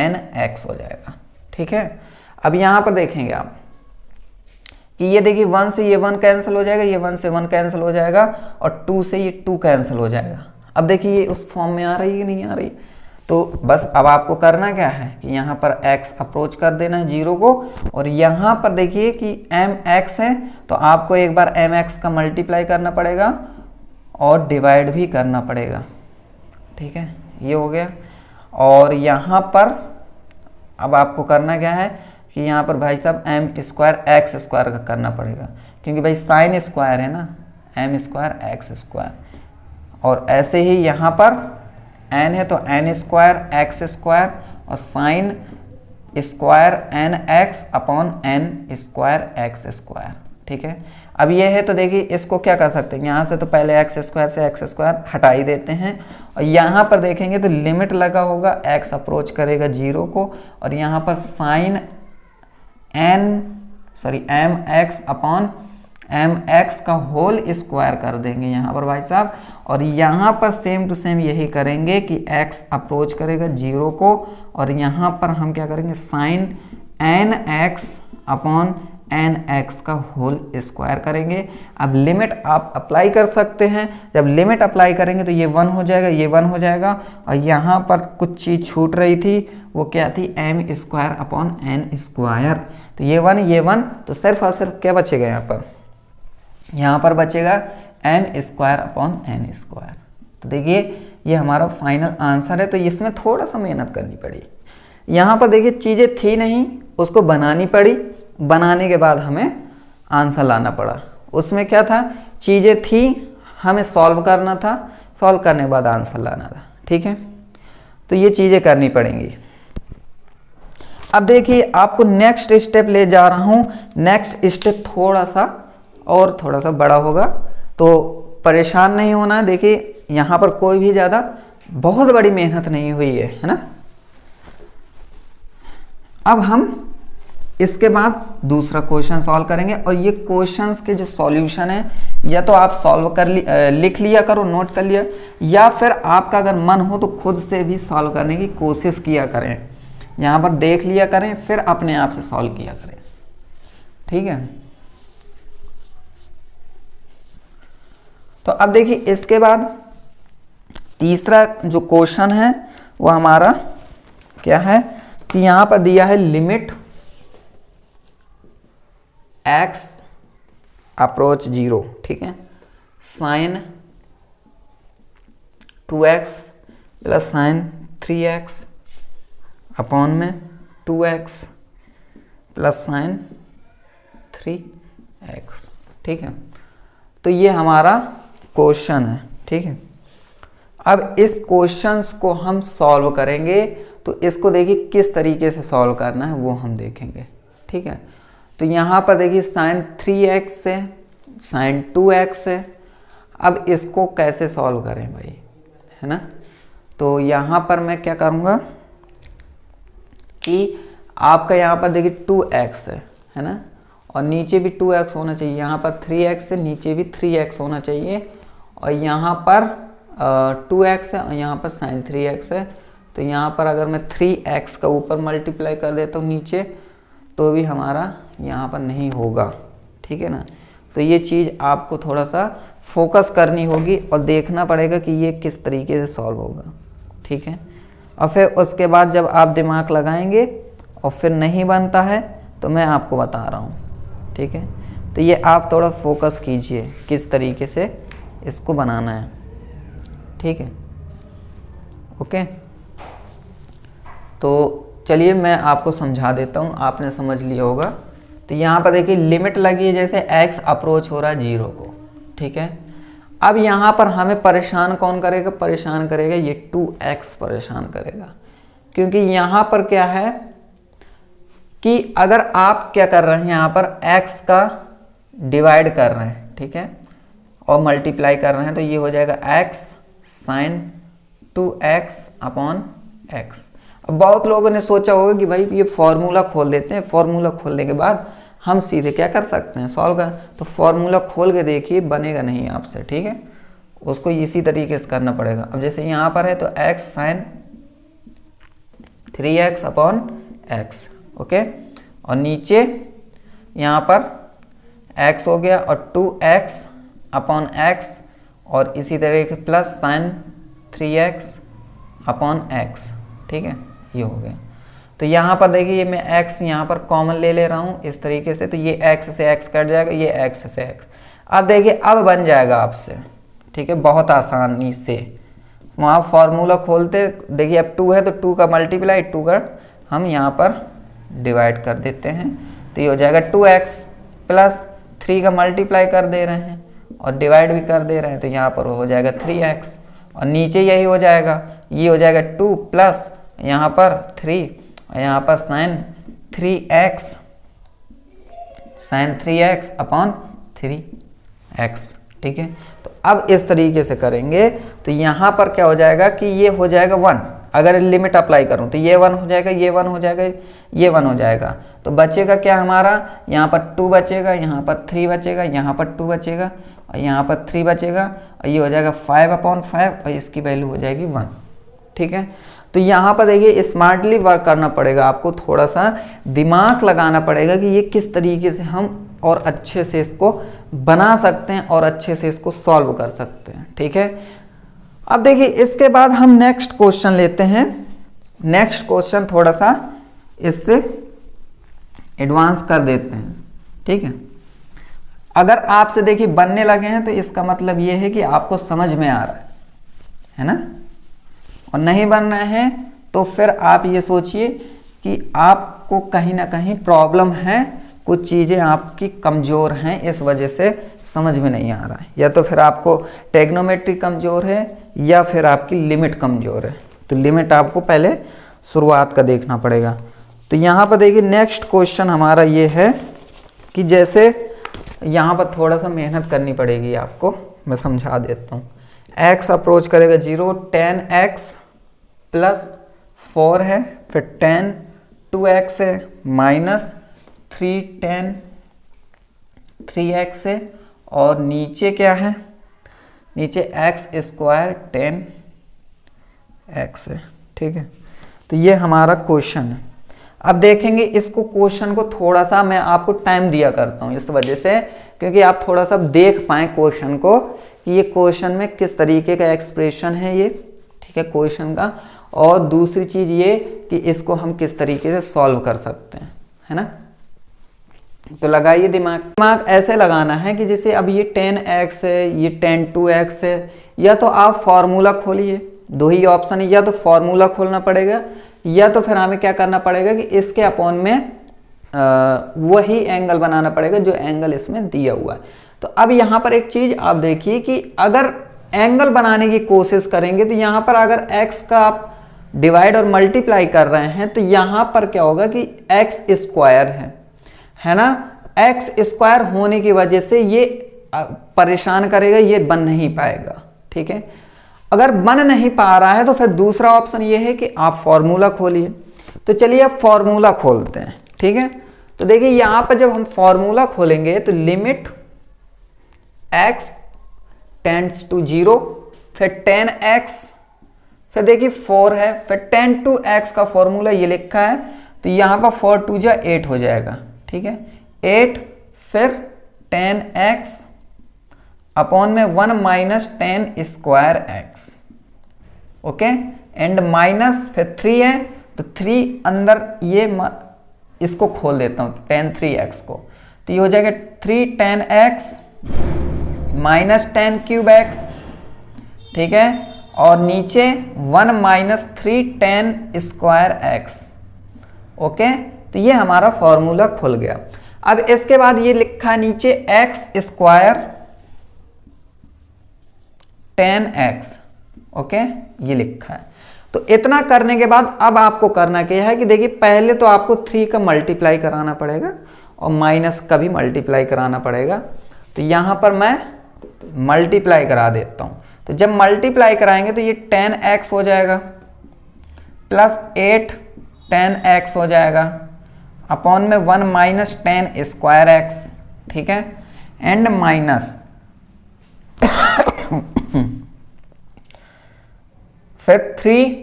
S1: nx हो जाएगा, ठीक है। अब यहाँ पर देखेंगे आप कि ये देखिए 1 से ये 1 कैंसिल हो जाएगा, ये 1 से 1 कैंसिल हो जाएगा और 2 से ये 2 कैंसिल हो जाएगा। अब देखिए ये उस फॉर्म में आ रही है कि नहीं आ रही। तो बस अब आपको करना क्या है कि यहाँ पर x अप्रोच कर देना है 0 को, और यहाँ पर देखिए कि mx है तो आपको एक बार mx का मल्टीप्लाई करना पड़ेगा और डिवाइड भी करना पड़ेगा, ठीक है, ये हो गया। और यहाँ पर अब आपको करना क्या है कि यहाँ पर भाई साहब m स्क्वायर x स्क्वायर का करना पड़ेगा, क्योंकि भाई साइन स्क्वायर है ना, m स्क्वायर x स्क्वायर। और ऐसे ही यहाँ पर n है तो n स्क्वायर x स्क्वायर और sine square n x upon n square x square, ठीक है। अब ये है तो देखिए इसको क्या कर सकते हैं, यहाँ से तो पहले एक्स स्क्वायर से एक्स स्क्वायर हटा ही देते हैं और यहाँ पर देखेंगे तो लिमिट लगा होगा, एक्स अप्रोच करेगा 0 को और यहाँ पर sine m x upon m x का होल स्क्वायर कर देंगे यहाँ पर भाई साहब। और यहाँ पर सेम टू सेम यही करेंगे कि x अप्रोच करेगा 0 को और यहाँ पर हम क्या करेंगे sine n x upon n x का होल स्क्वायर करेंगे। अब लिमिट आप अप्लाई कर सकते हैं, जब लिमिट अप्लाई करेंगे तो ये 1 हो जाएगा, ये 1 हो जाएगा और यहाँ पर कुछ चीज़ छूट रही थी, वो क्या थी, m square upon n square. तो ये 1 तो सिर्फ और सिर्फ क्या बचेगा यहाँ पर बचेगा m square upon n square. तो देखिए ये हमारा फाइनल आंसर है। तो इसमें थोड़ा सा मेहनत करनी पड़ी, यहाँ पर देखिए चीज़ें थी नहीं, उसको बनानी पड़ी, बनाने के बाद हमें आंसर लाना पड़ा। उसमें क्या था, चीज़ें थी, हमें सॉल्व करना था, सॉल्व करने के बाद आंसर लाना था, ठीक है। तो ये चीज़ें करनी पड़ेंगी। अब देखिए आपको नेक्स्ट स्टेप ले जा रहा हूँ। नेक्स्ट स्टेप थोड़ा सा बड़ा होगा, तो परेशान नहीं होना है। देखिए यहाँ पर कोई भी ज़्यादा बहुत बड़ी मेहनत नहीं हुई है ना। अब हम इसके बाद दूसरा क्वेश्चन सॉल्व करेंगे और ये क्वेश्चंस के जो सॉल्यूशन है या तो आप सॉल्व कर लिख लिया करो, नोट कर लिया, या फिर आपका अगर मन हो तो खुद से भी सॉल्व करने की कोशिश किया करें। यहाँ पर देख लिया करें फिर अपने आप से सॉल्व किया करें, ठीक है। तो अब देखिए इसके बाद तीसरा जो क्वेश्चन है वो हमारा क्या है कि यहाँ पर दिया है लिमिट x अप्रोच 0, ठीक है, sign 2x plus sign 3x upon में 2x प्लस साइन 3x, ठीक है। तो ये हमारा क्वेश्चन है, ठीक है। अब इस क्वेश्चंस को हम सॉल्व करेंगे, तो इसको देखिए किस तरीके से सॉल्व करना है वो हम देखेंगे, ठीक है। तो यहाँ पर देखिए साइन 3x से साइन 2x है। अब इसको कैसे सॉल्व करें भाई, है ना। तो यहाँ पर मैं क्या करूँगा कि आपका यहाँ पर देखिए 2x है ना, और नीचे भी 2x होना चाहिए। यहाँ पर 3x है, नीचे भी 3x होना चाहिए, और यहाँ पर 2x है और यहाँ पर साइन 3x है। तो यहाँ पर अगर मैं 3x का ऊपर मल्टीप्लाई कर देता हूँ नीचे, तो भी हमारा यहाँ पर नहीं होगा, ठीक है ना। तो ये चीज़ आपको थोड़ा सा फोकस करनी होगी और देखना पड़ेगा कि ये किस तरीके से सॉल्व होगा, ठीक है। और फिर उसके बाद जब आप दिमाग लगाएंगे और फिर नहीं बनता है तो मैं आपको बता रहा हूँ, ठीक है। तो ये आप थोड़ा फोकस कीजिए किस तरीके से इसको बनाना है, ठीक है, ओके। तो चलिए मैं आपको समझा देता हूँ, आपने समझ लिया होगा। तो यहाँ पर देखिए लिमिट लगी है, जैसे x अप्रोच हो रहा है 0 को, ठीक है। अब यहाँ पर हमें परेशान कौन करेगा, परेशान करेगा ये 2x परेशान करेगा, क्योंकि यहाँ पर क्या है कि अगर आप क्या कर रहे हैं, यहाँ पर x का डिवाइड कर रहे हैं, ठीक है, और मल्टीप्लाई कर रहे हैं, तो ये हो जाएगा x sign 2x upon x। अब बहुत लोगों ने सोचा होगा कि भाई ये फॉर्मूला खोल देते हैं, फॉर्मूला खोलने के बाद हम सीधे क्या कर सकते हैं, सॉल्व कर। तो फॉर्मूला खोल के देखिए, बनेगा नहीं आपसे, ठीक है, उसको इसी तरीके से करना पड़ेगा। अब जैसे यहाँ पर है तो x sine 3x upon x, okay, और नीचे यहाँ पर x हो गया और 2x अपॉन x, और इसी तरीके plus sign 3x upon x, ठीक है, ये हो गया। तो यहाँ पर देखिए मैं x यहाँ पर कॉमन ले रहा हूँ इस तरीके से, तो ये x से x कट जाएगा, ये x से x। अब देखिए अब बन जाएगा आपसे, ठीक है, बहुत आसानी से। वहाँ फॉर्मूला खोलते देखिए अब 2 है तो 2 का मल्टीप्लाई 2 का हम यहाँ पर डिवाइड कर देते हैं, तो ये हो जाएगा 2x प्लस 3 का मल्टीप्लाई कर दे रहे हैं और डिवाइड भी कर दे रहे हैं, तो यहाँ पर हो जाएगा 3x, और नीचे यही हो जाएगा, ये हो जाएगा 2 प्लस यहाँ पर 3 और यहाँ पर sign 3x sin 3x upon 3x, ठीक है। तो अब इस तरीके से करेंगे तो यहाँ पर क्या हो जाएगा कि ये हो जाएगा 1, अगर लिमिट अप्लाई करूँ तो ये 1 हो जाएगा, ये 1 हो जाएगा, ये 1 हो जाएगा। तो बचेगा क्या हमारा, यहाँ पर 2 बचेगा, यहाँ पर 3 बचेगा, यहाँ पर 2 बचेगा और यहाँ पर 3 बचेगा और ये हो जाएगा 5/5 और इसकी वैल्यू हो जाएगी 1, ठीक है। तो यहाँ पर देखिए स्मार्टली वर्क करना पड़ेगा, आपको थोड़ा सा दिमाग लगाना पड़ेगा कि ये किस तरीके से हम और अच्छे से इसको बना सकते हैं और अच्छे से इसको सॉल्व कर सकते हैं, ठीक है। अब देखिए इसके बाद हम नेक्स्ट क्वेश्चन लेते हैं। नेक्स्ट क्वेश्चन थोड़ा सा इससे एडवांस कर देते हैं, ठीक है। अगर आपसे देखिए बनने लगे हैं तो इसका मतलब ये है कि आपको समझ में आ रहा है ना, और नहीं बन रहे हैं तो फिर आप ये सोचिए कि आपको कहीं ना कहीं प्रॉब्लम है, कुछ चीज़ें आपकी कमज़ोर हैं, इस वजह से समझ में नहीं आ रहा है, या तो फिर आपको ट्रिग्नोमेट्री कमज़ोर है या फिर आपकी लिमिट कमज़ोर है। तो लिमिट आपको पहले शुरुआत का देखना पड़ेगा। तो यहाँ पर देखिए नेक्स्ट क्वेश्चन हमारा ये है कि जैसे यहाँ पर थोड़ा सा मेहनत करनी पड़ेगी आपको, मैं समझा देता हूँ। x अप्रोच करेगा 0, 10x प्लस 4 है, फिर 10 2x है, माइनस 3 10 3x है, और नीचे क्या है, नीचे x स्क्वायर 10x है, ठीक है। तो ये हमारा क्वेश्चन है। अब देखेंगे इसको, क्वेश्चन को थोड़ा सा मैं आपको टाइम दिया करता हूँ इस वजह से, क्योंकि आप थोड़ा सा देख पाएँ क्वेश्चन को कि ये क्वेश्चन में किस तरीके का एक्सप्रेशन है ये, ठीक है, क्वेश्चन का। और दूसरी चीज़ ये कि इसको हम किस तरीके से सॉल्व कर सकते हैं, है ना। तो लगाइए दिमाग। दिमाग ऐसे लगाना है कि जैसे अब ये 10x है, ये 10 2x है, या तो आप फॉर्मूला खोलिए, दो ही ऑप्शन है, या तो फॉर्मूला खोलना पड़ेगा या तो फिर हमें क्या करना पड़ेगा कि इसके अपॉन में वही एंगल बनाना पड़ेगा जो एंगल इसमें दिया हुआ है। तो अब यहाँ पर एक चीज़ आप देखिए कि अगर एंगल बनाने की कोशिश करेंगे तो यहाँ पर अगर x का आप डिवाइड और मल्टीप्लाई कर रहे हैं तो यहाँ पर क्या होगा कि x स्क्वायर है ना। x स्क्वायर होने की वजह से ये परेशान करेगा, ये बन नहीं पाएगा, ठीक है। अगर बन नहीं पा रहा है तो फिर दूसरा ऑप्शन ये है कि आप फॉर्मूला खोलिए। तो चलिए अब फॉर्मूला खोलते हैं, ठीक है। तो देखिए यहाँ पर जब हम फॉर्मूला खोलेंगे तो लिमिट x टेंड्स टू 0, फिर 10x, फिर देखिए 4 है, फिर 10 to x का फॉर्मूला ये लिखा है, तो यहाँ पर 4 2 जा 8 हो जाएगा, ठीक है। 8 फिर 10x अपॉन में 1 minus 10 square x, okay, and minus फिर 3 है तो 3 अंदर ये इसको खोल देता हूँ 10 3x को, तो ये हो जाएगा 3 10x माइनस 10 क्यूब x, ठीक है, और नीचे 1 माइनस 3 10 स्क्वायर x, ओके। तो ये हमारा फॉर्मूला खुल गया। अब इसके बाद ये लिखा नीचे x स्क्वायर 10x, ओके, ये लिखा है। तो इतना करने के बाद अब आपको करना क्या है कि देखिए पहले तो आपको 3 का मल्टीप्लाई कराना पड़ेगा और माइनस का भी मल्टीप्लाई कराना पड़ेगा। तो यहाँ पर मैं मल्टीप्लाई करा देता हूँ। तो जब मल्टीप्लाई कराएंगे तो ये 10x हो जाएगा प्लस 8 10x हो जाएगा अपॉन में 1 माइनस 10 स्क्वायर x, ठीक है, एंड माइनस फिर 3,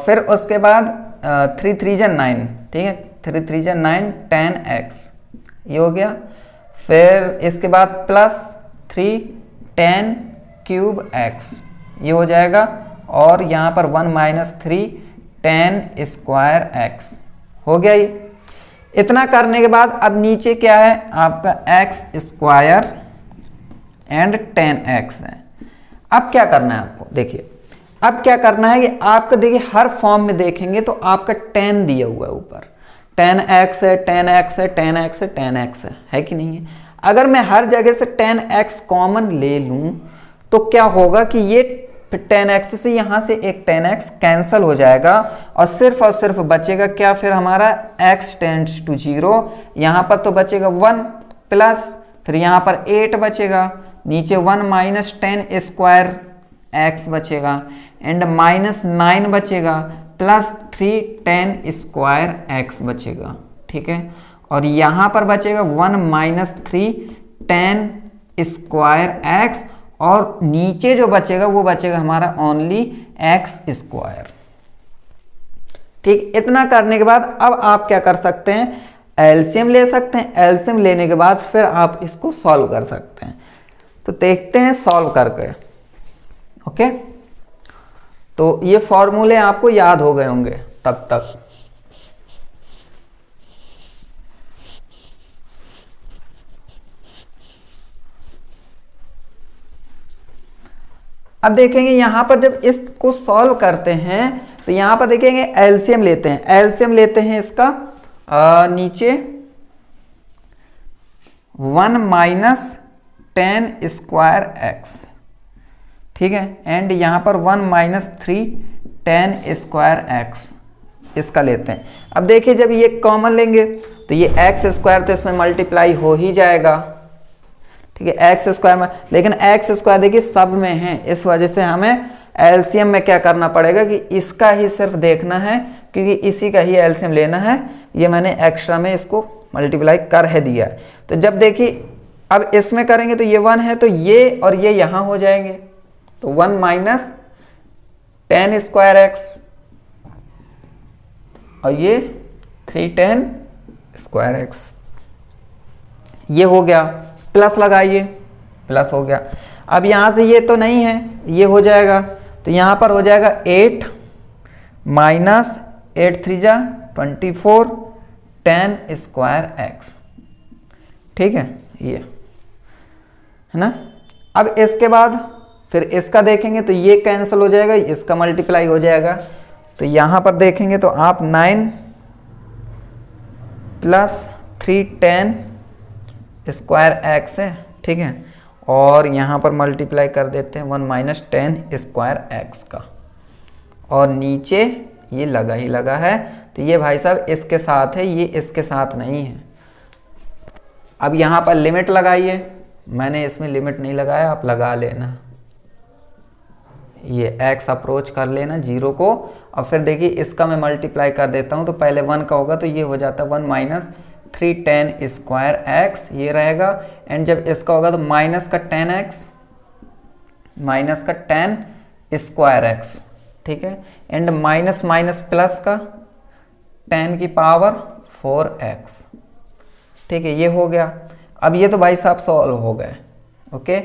S1: फिर उसके बाद 3 3 जा 9, ठीक है, 3 3 जा 9 10x, ये हो गया। फिर इसके बाद प्लस 3 10 क्यूब x, ये हो जाएगा, और यहाँ पर 1 माइनस 3 10 स्क्वायर x हो गया। ये इतना करने के बाद अब नीचे क्या है आपका x स्क्वायर एंड 10x है। अब क्या करना है आपको, देखिए अब क्या करना है कि आपका देखिए हर फॉर्म में देखेंगे तो आपका 10 दिया हुआ है ऊपर, 10x है 10x है 10x है 10x है कि नहीं है। अगर मैं हर जगह से 10x कॉमन ले लूं तो क्या होगा कि ये फिर 10x से यहाँ से एक 10x कैंसिल हो जाएगा और सिर्फ बचेगा क्या फिर हमारा x टेंड्स टू 0। यहाँ पर तो बचेगा 1 प्लस फिर यहाँ पर 8 बचेगा, नीचे 1 माइनस 10 स्क्वायर x बचेगा एंड माइनस 9 बचेगा प्लस 3 10 स्क्वायर x बचेगा। ठीक है, और यहाँ पर बचेगा 1 माइनस 3 10 स्क्वायर x और नीचे जो बचेगा वो बचेगा हमारा ओनली x स्क्वायर। ठीक, इतना करने के बाद अब आप क्या कर सकते हैं, एलसीएम ले सकते हैं। एलसीएम लेने के बाद फिर आप इसको सॉल्व कर सकते हैं। तो देखते हैं सॉल्व करके। ओके, तो ये फॉर्मूले आपको याद हो गए होंगे तब तक। अब देखेंगे यहां पर जब इसको सॉल्व करते हैं तो यहां पर देखेंगे एलसीएम लेते हैं। एलसीएम लेते हैं इसका नीचे 1 माइनस 10 स्क्वायर एक्स। ठीक है, एंड यहां पर 1 माइनस 3 10 स्क्वायर एक्स इसका लेते हैं। अब देखिए जब ये कॉमन लेंगे तो ये एक्स स्क्वायर तो इसमें मल्टीप्लाई हो ही जाएगा। ठीक है, एक्स स्क्वायर में, लेकिन एक्स स्क्वायर देखिए सब में है, इस वजह से हमें एलसीएम में क्या करना पड़ेगा कि इसका ही सिर्फ देखना है, क्योंकि इसी का ही एलसीएम लेना है। ये मैंने एक्स्ट्रा में इसको मल्टीप्लाई कर है दिया है। तो जब देखिए अब इसमें करेंगे तो ये 1 है तो ये और ये यहां हो जाएंगे, तो 1 माइनस 10 स्क्वायर एक्स और ये 3 10 स्क्वायर एक्स, ये हो गया। प्लस लगाइए, प्लस हो गया। अब यहां से ये तो नहीं है, ये हो जाएगा, तो यहां पर हो जाएगा 8 माइनस 8 3 जा 24 10 स्क्वायर एक्स। ठीक है, ये है ना। अब इसके बाद फिर इसका देखेंगे तो ये कैंसिल हो जाएगा, इसका मल्टीप्लाई हो जाएगा। तो यहां पर देखेंगे तो आप 9 प्लस 3 10 स्क्वायर एक्स है। ठीक है, और यहाँ पर मल्टीप्लाई कर देते हैं 1 माइनस 10 स्क्वायर एक्स का, और नीचे ये लगा ही लगा है, तो ये भाई साहब इसके साथ है, ये इसके साथ नहीं है। अब यहाँ पर लिमिट लगाइए, मैंने इसमें लिमिट नहीं लगाया, आप लगा लेना। ये x अप्रोच कर लेना 0 को, और फिर देखिए इसका मैं मल्टीप्लाई कर देता हूँ, तो पहले 1 का होगा तो ये हो जाता है 1 माइनस 3 10 स्क्वायर एक्स, ये रहेगा। एंड जब इसका होगा तो माइनस का 10x माइनस का 10 स्क्वायर एक्स। ठीक है, एंड माइनस माइनस प्लस का 10 की पावर 4x। ठीक है, ये हो गया। अब ये तो भाई साहब सॉल्व हो गए। ओके,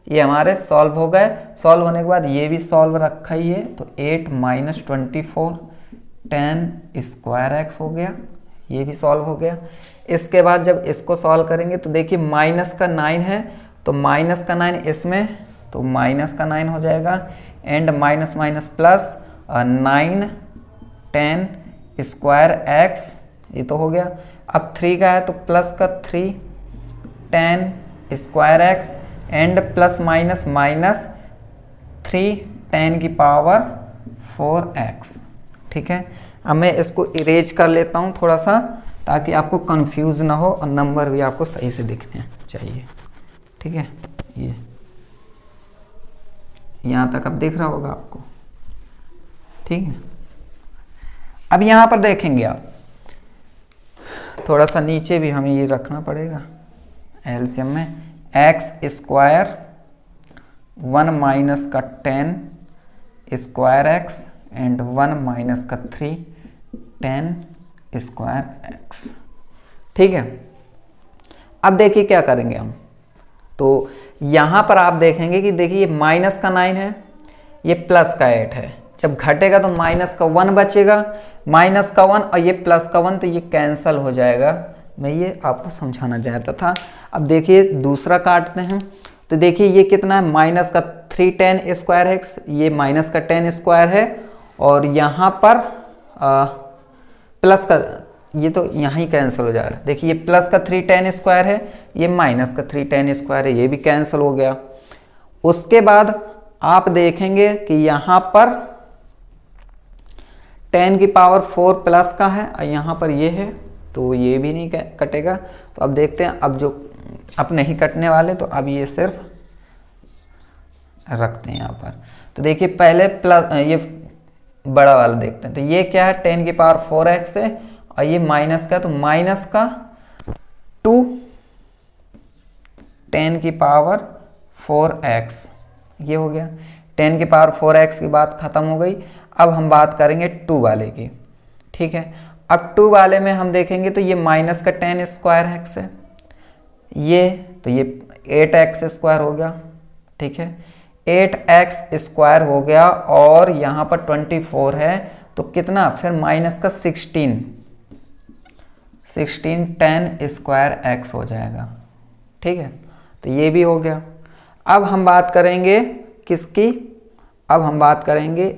S1: ये हमारे सॉल्व हो गए। सॉल्व होने के बाद ये भी सॉल्व रखा ही है, तो 8 माइनस 24 10 स्क्वायर एक्स हो गया, ये भी सॉल्व हो गया। इसके बाद जब इसको सॉल्व करेंगे तो देखिए माइनस का 9 है, तो माइनस का 9 इसमें, तो माइनस का 9 हो जाएगा, and minus minus plus 9 10 square x, ये तो हो गया। अब 3 का है तो प्लस का 3 10 square x, and plus minus minus 3 10 की पावर 4x। ठीक है, अब मैं इसको इरेज कर लेता हूँ थोड़ा सा, ताकि आपको कंफ्यूज ना हो और नंबर भी आपको सही से दिखने चाहिए। ठीक है, ये यहाँ तक अब दिख रहा होगा आपको। ठीक है, अब यहाँ पर देखेंगे आप, थोड़ा सा नीचे भी हमें ये रखना पड़ेगा एलसीएम में, एक्स स्क्वायर 1 माइनस का 10 स्क्वायर एक्स एंड 1 माइनस का 3 10 स्क्वायर एक्स। ठीक है, अब देखिए क्या करेंगे हम, तो यहाँ पर आप देखेंगे कि देखिए ये माइनस का 9 है, ये प्लस का 8 है। जब घटेगा तो माइनस का 1 बचेगा, माइनस का 1 और ये प्लस का 1, तो ये कैंसल हो जाएगा। मैं ये आपको समझाना चाहता था। अब देखिए दूसरा काटते हैं, तो देखिए ये कितना है, माइनस का 3 10 स्क्वायर एक्स, ये माइनस का 10 स्क्वायर है, और यहाँ पर प्लस का, ये तो यहाँ ही कैंसिल हो जा रहा है। देखिए ये प्लस का 3 10 स्क्वायर है, ये माइनस का 3 10 स्क्वायर है, ये भी कैंसिल हो गया। उसके बाद आप देखेंगे कि यहाँ पर 10 की पावर 4 प्लस का है और यहाँ पर ये है, तो ये भी नहीं कटेगा। तो अब देखते हैं, अब जो अब नहीं कटने वाले, तो अब ये सिर्फ रखते हैं यहाँ पर। तो देखिए पहले प्लस ये बड़ा वाला देखते हैं, तो ये क्या है 10 की पावर 4x है और ये माइनस का, तो माइनस का 2 10 की पावर 4x, ये हो गया। 10 की पावर 4x की बात खत्म हो गई। अब हम बात करेंगे 2 वाले की, ठीक है। अब 2 वाले में हम देखेंगे तो ये माइनस का 10 स्क्वायर x है, ये तो ये 8x स्क्वायर हो गया, ठीक है। 8x स्क्वायर हो गया और यहाँ पर 24 है, तो कितना फिर माइनस का 16 10 स्क्वायर x हो जाएगा, ठीक है। तो ये भी हो गया। अब हम बात करेंगे किसकी, अब हम बात करेंगे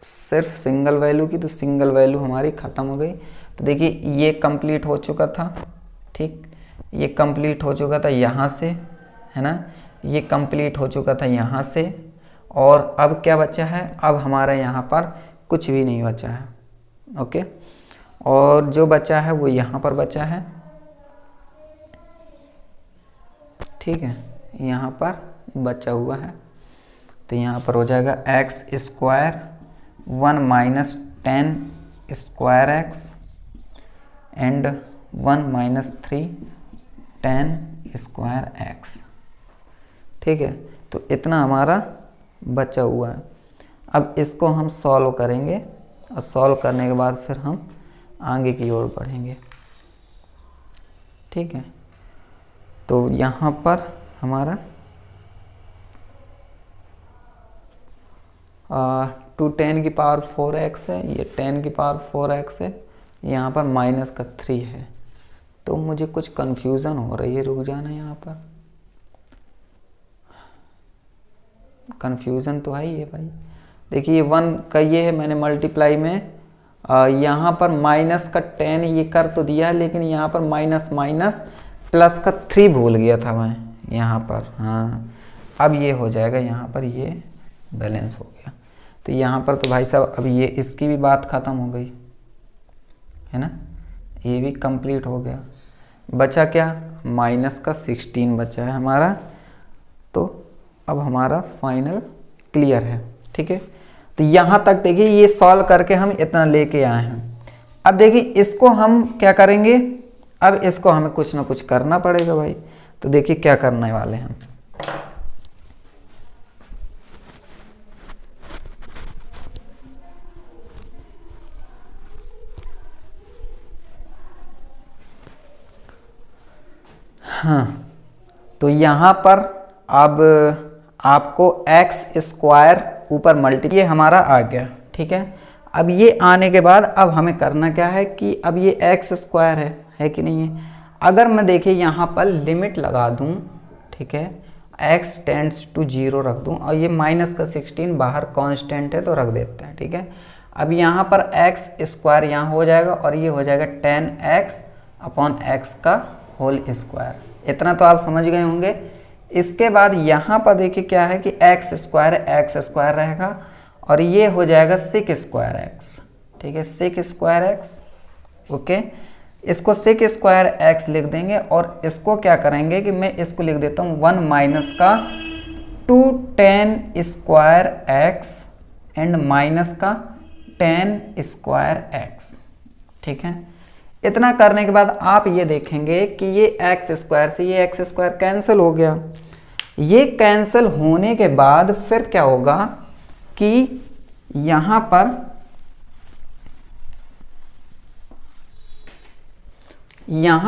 S1: सिर्फ सिंगल वैल्यू की, तो सिंगल वैल्यू हमारी ख़त्म हो गई। तो देखिए ये कंप्लीट हो चुका था, ठीक, ये कंप्लीट हो चुका था यहाँ से, है ना, ये कंप्लीट हो चुका था यहाँ से, और अब क्या बचा है, अब हमारा यहाँ पर कुछ भी नहीं बचा है, ओके। और जो बचा है वो यहाँ पर बचा है, ठीक है, यहाँ पर बचा हुआ है। तो यहाँ पर हो जाएगा x square 1 minus 10 square x and 1 minus 3 10 square x, ठीक है। तो इतना हमारा बचा हुआ है। अब इसको हम सॉल्व करेंगे और सॉल्व करने के बाद फिर हम आगे की ओर बढ़ेंगे, ठीक है। तो यहाँ पर हमारा 2 10 की पावर 4x है, ये 10 की पावर 4x है, यहाँ पर माइनस का 3 है। तो मुझे कुछ कन्फ्यूज़न हो रही है, रुक जाना, यहाँ पर कन्फ्यूज़न तो है ही है भाई। देखिए 1 का ये है, मैंने मल्टीप्लाई में यहाँ पर माइनस का 10 ये कर तो दिया है, लेकिन यहाँ पर माइनस माइनस प्लस का 3 भूल गया था मैं यहाँ पर, हाँ। अब ये हो जाएगा, यहाँ पर ये बैलेंस हो गया। तो यहाँ पर तो भाई साहब अब ये इसकी भी बात ख़त्म हो गई, है ना, ये भी कंप्लीट हो गया। बचा क्या, माइनस का 16 बचा है हमारा। तो अब हमारा फाइनल क्लियर है, ठीक है। तो यहाँ तक देखिए ये सॉल्व करके हम इतना लेके आए हैं। अब देखिए इसको हम क्या करेंगे, अब इसको हमें कुछ ना कुछ करना पड़ेगा भाई। तो देखिए क्या करने वाले हैं, हाँ। तो यहाँ पर अब आपको x स्क्वायर ऊपर मल्टीप्लाई, ये हमारा आ गया, ठीक है। अब ये आने के बाद अब हमें करना क्या है कि अब ये x स्क्वायर है कि नहीं है। अगर मैं देखिए यहाँ पर लिमिट लगा दूँ, ठीक है, x टेंड्स टू 0 रख दूँ और ये माइनस का 16 बाहर कांस्टेंट है तो रख देते हैं, ठीक है। अब यहाँ पर x स्क्वायर यहाँ हो जाएगा और ये हो जाएगा 10x अपॉन x का होल स्क्वायर। इतना तो आप समझ गए होंगे। इसके बाद यहाँ पर देखिए क्या है कि x स्क्वायर रहेगा और ये हो जाएगा 6 स्क्वायर x, ठीक है, 6 स्क्वायर x, ओके। इसको 6 स्क्वायर x लिख देंगे और इसको क्या करेंगे कि मैं इसको लिख देता हूँ 1 माइनस का 2 10 स्क्वायर x एंड माइनस का 10 स्क्वायर x, ठीक है। इतना करने के बाद आप ये देखेंगे कि ये एक्स स्क्वायर से ये एक्स स्क्वायर कैंसिल हो गया। ये कैंसिल होने के बाद फिर क्या होगा कि यहाँ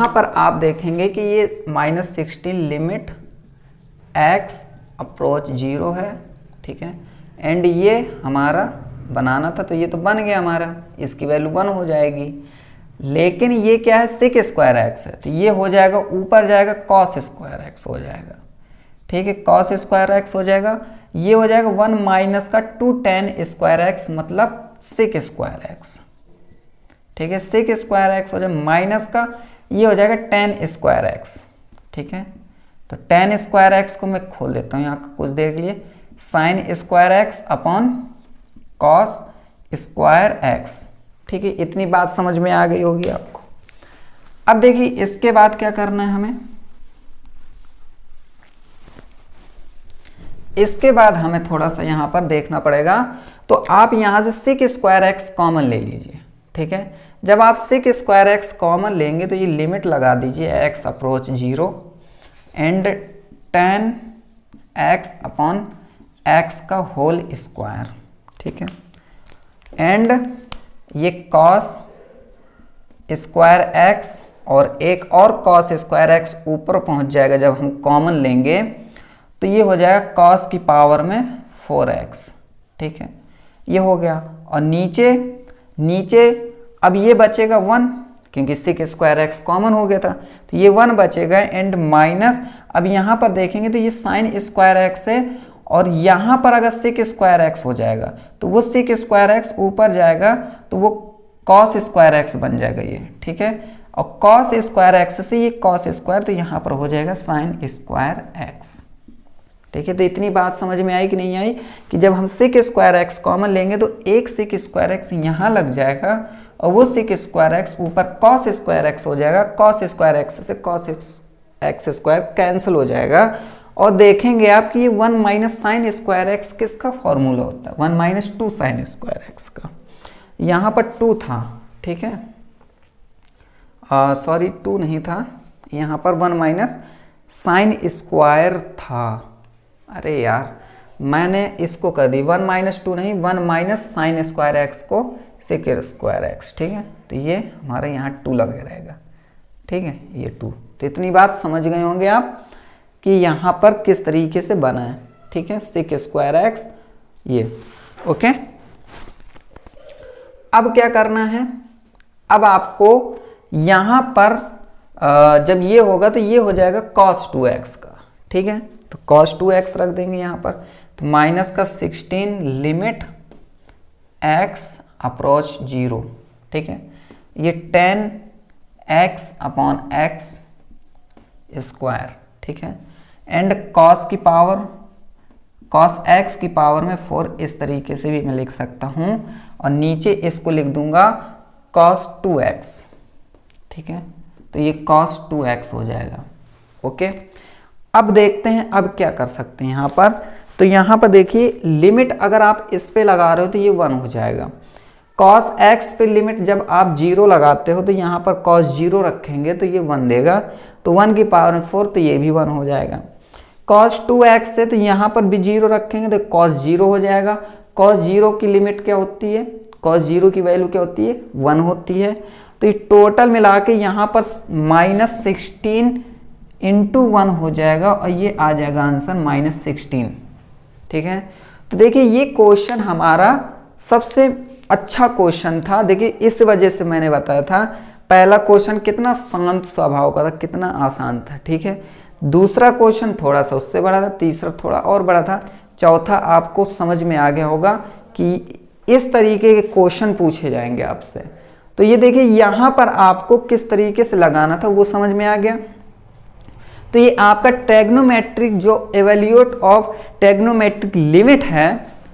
S1: पर आप देखेंगे कि ये माइनस 16 लिमिट x अप्रोच 0 है, ठीक है। एंड ये हमारा बनाना था तो ये तो बन गया हमारा, इसकी वैल्यू 1 हो जाएगी। लेकिन ये क्या है 6 स्क्वायर एक्स है, तो ये हो जाएगा ऊपर जाएगा कॉस स्क्वायर एक्स हो जाएगा, ठीक है, कॉस स्क्वायर एक्स हो जाएगा। ये हो जाएगा 1 माइनस का 2 10 स्क्वायर एक्स मतलब 6 स्क्वायर एक्स, ठीक है, 6 स्क्वायर एक्स हो जाए माइनस का ये हो जाएगा 10 स्क्वायर एक्स, ठीक है। तो 10 स्क्वायर एक्स को मैं खोल देता हूँ यहाँ कुछ देर के लिए। Sine square x upon cos square x. ठीक है, इतनी बात समझ में आ गई होगी आपको। अब देखिए इसके बाद क्या करना है हमें, इसके बाद हमें थोड़ा सा यहां पर देखना पड़ेगा। तो आप यहां से सिक स्क्वायर एक्स कॉमन ले लीजिए। ठीक है, जब आप सिक स्क्वायर एक्स कॉमन लेंगे तो ये लिमिट लगा दीजिए x approach 0 and tan x upon x का होल स्क्वायर। ठीक है, एंड ये कॉस स्क्वायर एक्स और एक और कॉस स्क्वायर एक्स ऊपर पहुंच जाएगा जब हम कॉमन लेंगे, तो ये हो जाएगा कॉस की पावर में 4x। ठीक है, ये हो गया। और नीचे नीचे अब ये बचेगा 1, क्योंकि सिक स्क्वायर एक्स कॉमन हो गया था, तो ये 1 बचेगा एंड माइनस, अब यहाँ पर देखेंगे तो ये साइन स्क्वायर एक्स है, और यहाँ पर अगर सिक स्क्वायर एक्स हो जाएगा तो वो सिक स्क्वायर एक्स ऊपर जाएगा तो वो कॉस स्क्वायर एक्स बन जाएगा ये। ठीक है, और कॉस स्क्वायर एक्स से ये कॉस स्क्वायर, तो यहाँ पर हो जाएगा साइन स्क्वायर एक्स। ठीक है, तो इतनी बात समझ में आई कि नहीं आई कि जब हम सिक स्क्वायर एक्स कॉमन लेंगे तो एक सिक स्क्वायर एक्स यहाँ लग जाएगा और वो सिक स्क्वायर एक्स ऊपर कॉस स्क्वायर एक्स हो जाएगा। कॉस स्क्वायर एक्स से कॉस एक्स स्क्वायर कैंसिल हो जाएगा, और देखेंगे आप कि ये 1 माइनस साइन स्क्वायर एक्स किसका फॉर्मूला होता है, 1 माइनस 2 साइन स्क्वायर एक्स का। यहाँ पर 2 था। ठीक है, सॉरी 2 नहीं था, यहाँ पर 1 माइनस साइन स्क्वायर था। अरे यार मैंने इसको कर दी 1 माइनस 2 नहीं, 1 माइनस साइन स्क्वायर एक्स को सेक स्क्वायर एक्स। ठीक है, तो ये हमारे यहाँ 2 लगे रहेगा। ठीक है, ये 2। तो इतनी बात समझ गए होंगे आप कि यहाँ पर किस तरीके से बना है। ठीक है, सेक स्क्वायर एक्स ये। ओके, अब क्या करना है, अब आपको यहाँ पर जब ये होगा तो ये हो जाएगा cos 2x का। ठीक है, तो cos 2x रख देंगे यहाँ पर, तो माइनस का 16 लिमिट x अप्रोच 0। ठीक है, ये tan x upon x square. ठीक है, एंड cos की पावर cos x की पावर में 4, इस तरीके से भी मैं लिख सकता हूँ, और नीचे इसको लिख दूंगा cos 2x। ठीक है, तो ये cos 2x हो जाएगा। ओके, अब देखते हैं अब क्या कर सकते हैं यहाँ पर। तो यहाँ पर देखिए लिमिट अगर आप इस पे लगा रहे हो तो ये 1 हो जाएगा। cos x पे लिमिट जब आप 0 लगाते हो तो यहाँ पर cos 0 रखेंगे तो ये 1 देगा, तो 1 की पावर में 4, तो ये भी 1 हो जाएगा। cos 2x से तो यहाँ पर भी 0 रखेंगे तो cos 0 हो जाएगा। cos 0 की लिमिट क्या होती है, cos 0 की वैल्यू क्या होती है, 1 होती है। तो ये टोटल मिला के यहाँ पर -16 इंटू 1 हो जाएगा, और ये आ जाएगा आंसर -16। ठीक है, तो देखिए ये क्वेश्चन हमारा सबसे अच्छा क्वेश्चन था। देखिए इस वजह से मैंने बताया था, पहला क्वेश्चन कितना शांत स्वभाव का था, कितना आसान था। ठीक है, दूसरा क्वेश्चन थोड़ा सा उससे बड़ा था, तीसरा थोड़ा और बड़ा था, चौथा आपको समझ में आ गया होगा कि इस तरीके के क्वेश्चन पूछे जाएंगे आपसे। तो ये देखिए यहाँ पर आपको किस तरीके से लगाना था वो समझ में आ गया। तो ये आपका ट्रिग्नोमेट्रिक जो इवैल्यूएट ऑफ ट्रिग्नोमेट्रिक लिमिट है,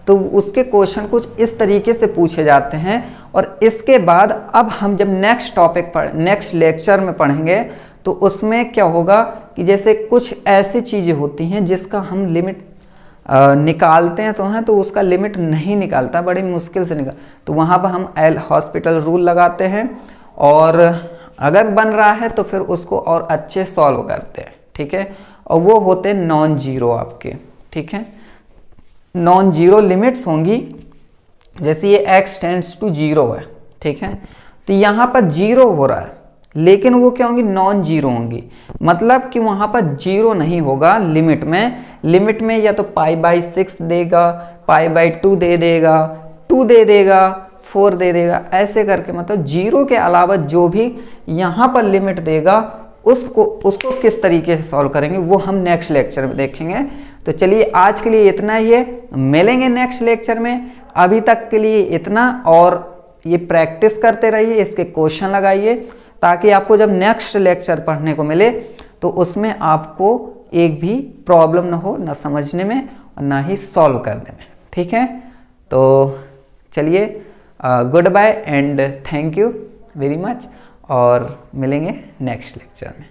S1: तो उसके क्वेश्चन कुछ इस तरीके से पूछे जाते हैं। और इसके बाद अब हम जब नेक्स्ट टॉपिक पर नेक्स्ट लेक्चर में पढ़ेंगे तो उसमें क्या होगा कि जैसे कुछ ऐसी चीज़ें होती हैं जिसका हम लिमिट निकालते हैं तो उसका लिमिट नहीं निकालता, बड़ी मुश्किल से निकाल, तो वहाँ पर हम एल हॉस्पिटल रूल लगाते हैं, और अगर बन रहा है तो फिर उसको और अच्छे सॉल्व करते हैं। ठीक है, और वो होते हैं नॉन जीरो आपके। ठीक है, नॉन जीरो लिमिट्स होंगी, जैसे ये x टेंड्स टू 0 है। ठीक है, तो यहाँ पर 0 हो रहा है, लेकिन वो क्या होंगी, नॉन जीरो होंगी, मतलब कि वहाँ पर 0 नहीं होगा लिमिट में या तो π/6 देगा, π/2 दे देगा, 2 दे देगा, 4 दे देगा, ऐसे करके मतलब 0 के अलावा जो भी यहाँ पर लिमिट देगा उसको किस तरीके से सॉल्व करेंगे वो हम नेक्स्ट लेक्चर में देखेंगे। तो चलिए आज के लिए इतना ही है, मिलेंगे नेक्स्ट लेक्चर में। अभी तक के लिए इतना, और ये प्रैक्टिस करते रहिए, इसके क्वेश्चन लगाइए, ताकि आपको जब नेक्स्ट लेक्चर पढ़ने को मिले तो उसमें आपको एक भी प्रॉब्लम ना हो, ना समझने में और ना ही सॉल्व करने में। ठीक है, तो चलिए good bye and thank you very much, और मिलेंगे नेक्स्ट लेक्चर में।